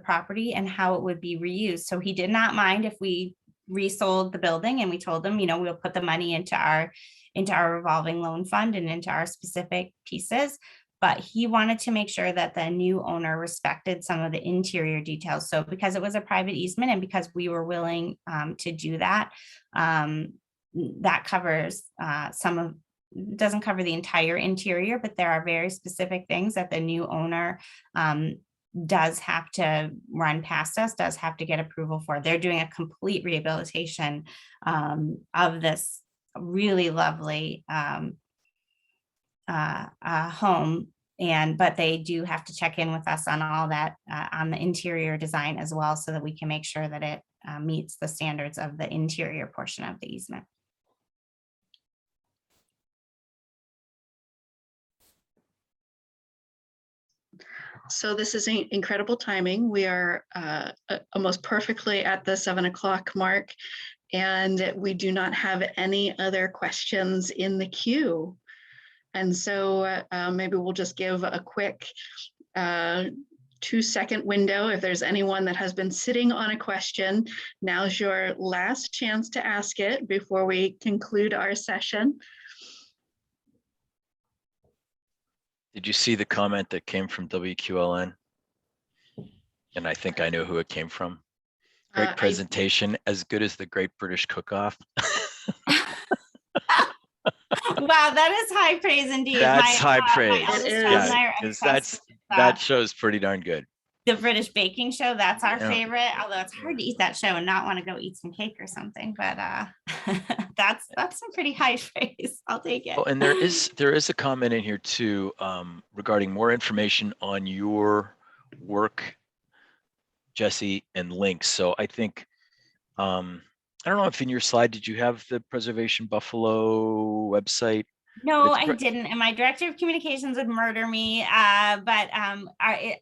property and how it would be reused. So he did not mind if we resold the building, and we told him, we'll put the money into our revolving loan fund and into our specific pieces. But he wanted to make sure that the new owner respected some of the interior details. So because it was a private easement and because we were willing to do that, that covers doesn't cover the entire interior, but there are very specific things that the new owner does have to run past us, does have to get approval for. They're doing a complete rehabilitation of this really lovely home, but they do have to check in with us on all that on the interior design as well, so that we can make sure that it meets the standards of the interior portion of the easement. So this is incredible timing. We are almost perfectly at the 7 o'clock mark, and we do not have any other questions in the queue. And so maybe we'll just give a quick 2-second window. If there's anyone that has been sitting on a question, now's your last chance to ask it before we conclude our session. Did you see the comment that came from WQLN? And I think I know who it came from. Great presentation, as good as the Great British Cook-Off. Wow, that is high praise indeed. That's high praise. Yeah, that show's pretty darn good. The British Baking Show, that's our favorite, although it's hard to eat that show and not want to go eat some cake or something, but that's some pretty high praise. I'll take it. Oh, and there is a comment in here too regarding more information on your work, Jessie, and links. So I think I don't know if in your slide did you have the Preservation Buffalo website? No, I didn't. And my director of communications would murder me. But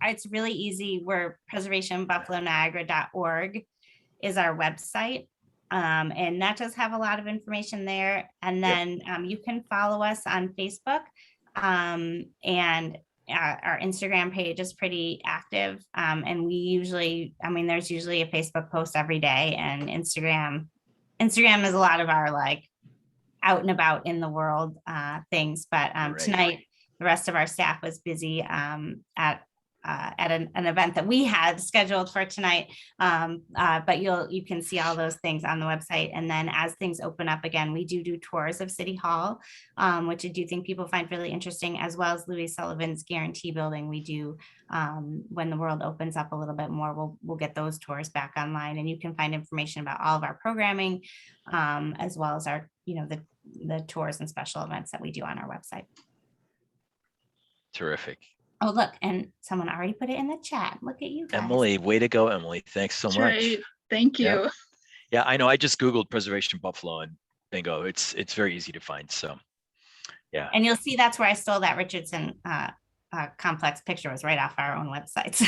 it's really easy. We're preservationbuffaloniagara.org is our website. And that does have a lot of information there. And then you can follow us on Facebook. And our Instagram page is pretty active. And we usually, there's usually a Facebook post every day, and Instagram is a lot of our out and about in the world things. But tonight, the rest of our staff was busy at an event that we had scheduled for tonight. But you can see all those things on the website. And then as things open up again, we do tours of City Hall, which I do think people find really interesting, as well as Louis Sullivan's Guarantee Building. We do, when the world opens up a little bit more, we'll get those tours back online, and you can find information about all of our programming, as well as our, the tours and special events that we do on our website. Terrific. Oh, look, and someone already put it in the chat. Look at you guys. Emily, way to go, Emily. Thanks so much. Right. Thank you. Yeah, I know. I just Googled Preservation Buffalo and bingo. It's very easy to find. So, yeah. And you'll see that's where I stole that Richardson complex picture, was right off our own website.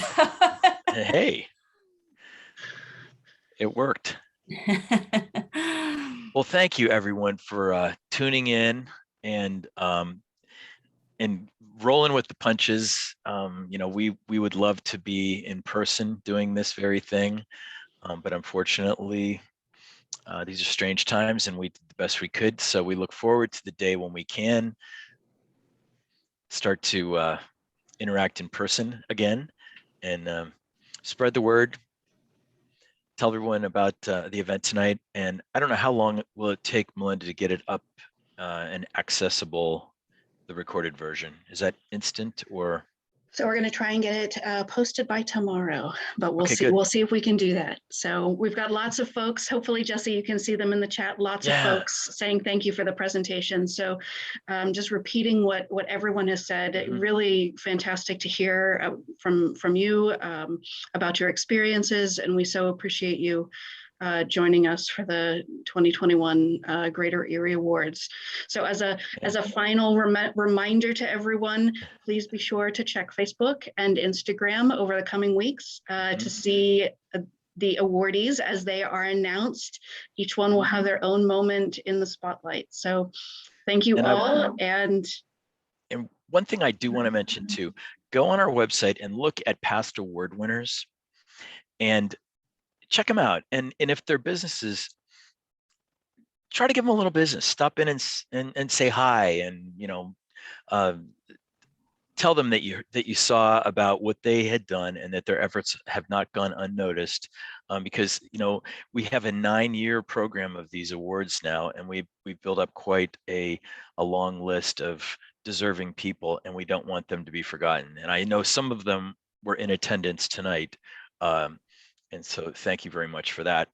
Hey, it worked. Well, thank you everyone for tuning in and rolling with the punches. We would love to be in person doing this very thing, but unfortunately, these are strange times, and we did the best we could. So we look forward to the day when we can start to interact in person again and spread the word. Tell everyone about the event tonight. And I don't know how long will it take, Melinda, to get it up and accessible, the recorded version. Is that instant or? So we're going to try and get it posted by tomorrow, but we'll Okay, see. good. We'll see if we can do that. So we've got lots of folks. Hopefully, Jessie, you can see them in the chat. Lots of folks saying thank you for the presentation. So just repeating what everyone has said. Mhm. Really fantastic to hear from you about your experiences, and we so appreciate you joining us for the 2021 Greater Erie Awards. So as a final reminder to everyone, please be sure to check Facebook and Instagram over the coming weeks to see the awardees as they are announced. Each one will have their own moment in the spotlight. So thank you all. And one thing I do want to mention too, go on our website and look at past award winners and check them out. And if their businesses, try to give them a little business. Stop in and say hi, and tell them that you saw about what they had done and that their efforts have not gone unnoticed. Because we have a 9-year program of these awards now, and we've built up quite a long list of deserving people, and we don't want them to be forgotten. And I know some of them were in attendance tonight. And so thank you very much for that.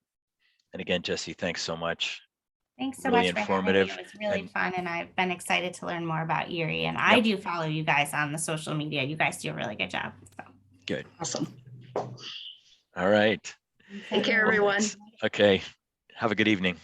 And again, Jessie, thanks so much. Thanks so Really much for having me. informative. It was really fun, and I've been excited to learn more about Erie. And Yep. I do follow you guys on the social media. You guys do a really good job. So. Good. Awesome. All right. Take care, everyone. Okay. Have a good evening.